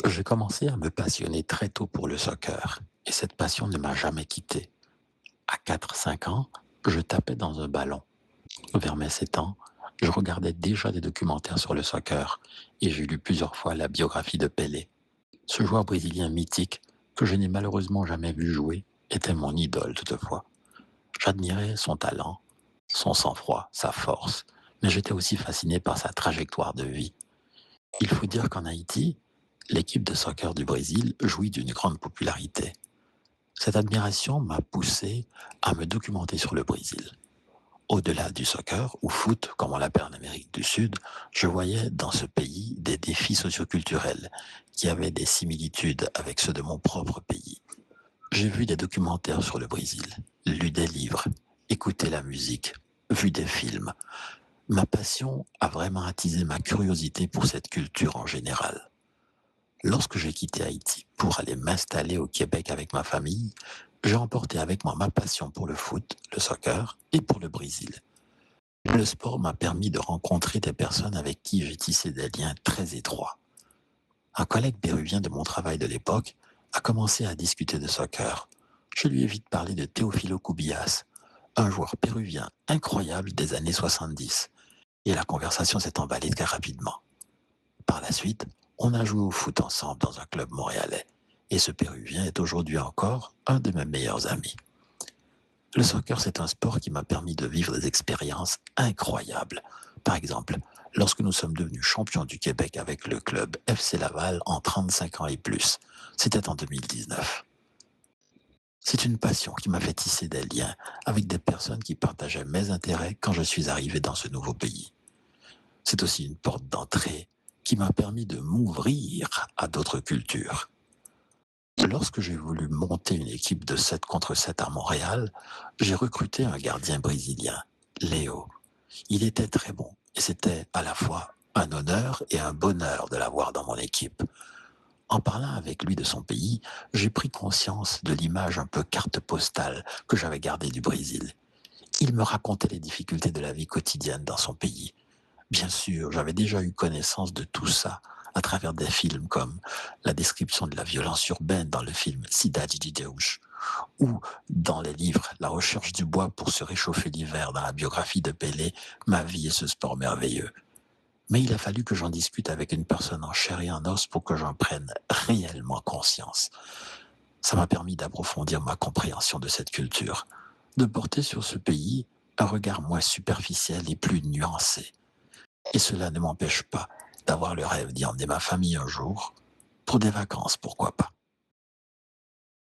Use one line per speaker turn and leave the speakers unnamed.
J'ai commencé à me passionner très tôt pour le soccer et cette passion ne m'a jamais quitté. À 4, 5 ans, je tapais dans un ballon. Vers mes 7 ans, je regardais déjà des documentaires sur le soccer et j'ai lu plusieurs fois la biographie de Pelé. Ce joueur brésilien mythique que je n'ai malheureusement jamais vu jouer était mon idole toutefois. J'admirais son talent, son sang-froid, sa force, mais j'étais aussi fasciné par sa trajectoire de vie. Il faut dire qu'en Haïti, l'équipe de soccer du Brésil jouit d'une grande popularité. Cette admiration m'a poussé à me documenter sur le Brésil. Au-delà du soccer, ou foot, comme on l'appelle en Amérique du Sud, je voyais dans ce pays des défis socioculturels qui avaient des similitudes avec ceux de mon propre pays. J'ai vu des documentaires sur le Brésil, lu des livres, écouté la musique, vu des films. Ma passion a vraiment attisé ma curiosité pour cette culture en général. Lorsque j'ai quitté Haïti pour aller m'installer au Québec avec ma famille, j'ai emporté avec moi ma passion pour le foot, le soccer et pour le Brésil. Le sport m'a permis de rencontrer des personnes avec qui j'ai tissé des liens très étroits. Un collègue péruvien de mon travail de l'époque a commencé à discuter de soccer. Je lui ai vite parlé de Teofilo Cubillas, un joueur péruvien incroyable des années 70. Et la conversation s'est emballée très rapidement. Par la suite, on a joué au foot ensemble dans un club montréalais. Et ce Péruvien est aujourd'hui encore un de mes meilleurs amis. Le soccer, c'est un sport qui m'a permis de vivre des expériences incroyables. Par exemple, lorsque nous sommes devenus champions du Québec avec le club FC Laval en 35 ans et plus, c'était en 2019. C'est une passion qui m'a fait tisser des liens avec des personnes qui partageaient mes intérêts quand je suis arrivé dans ce nouveau pays. C'est aussi une porte d'entrée qui m'a permis de m'ouvrir à d'autres cultures. Lorsque j'ai voulu monter une équipe de 7 contre 7 à Montréal, j'ai recruté un gardien brésilien, Léo. Il était très bon et c'était à la fois un honneur et un bonheur de l'avoir dans mon équipe. En parlant avec lui de son pays, j'ai pris conscience de l'image un peu carte postale que j'avais gardée du Brésil. Il me racontait les difficultés de la vie quotidienne dans son pays. Bien sûr, j'avais déjà eu connaissance de tout ça à travers des films comme la description de la violence urbaine dans le film Cidade de Deus ou dans les livres La recherche du bois pour se réchauffer l'hiver dans la biographie de Pelé, Ma vie et ce sport merveilleux. Mais il a fallu que j'en discute avec une personne en chair et en os pour que j'en prenne réellement conscience. Ça m'a permis d'approfondir ma compréhension de cette culture, de porter sur ce pays un regard moins superficiel et plus nuancé. Et cela ne m'empêche pas d'avoir le rêve d'y emmener ma famille un jour, pour des vacances, pourquoi pas.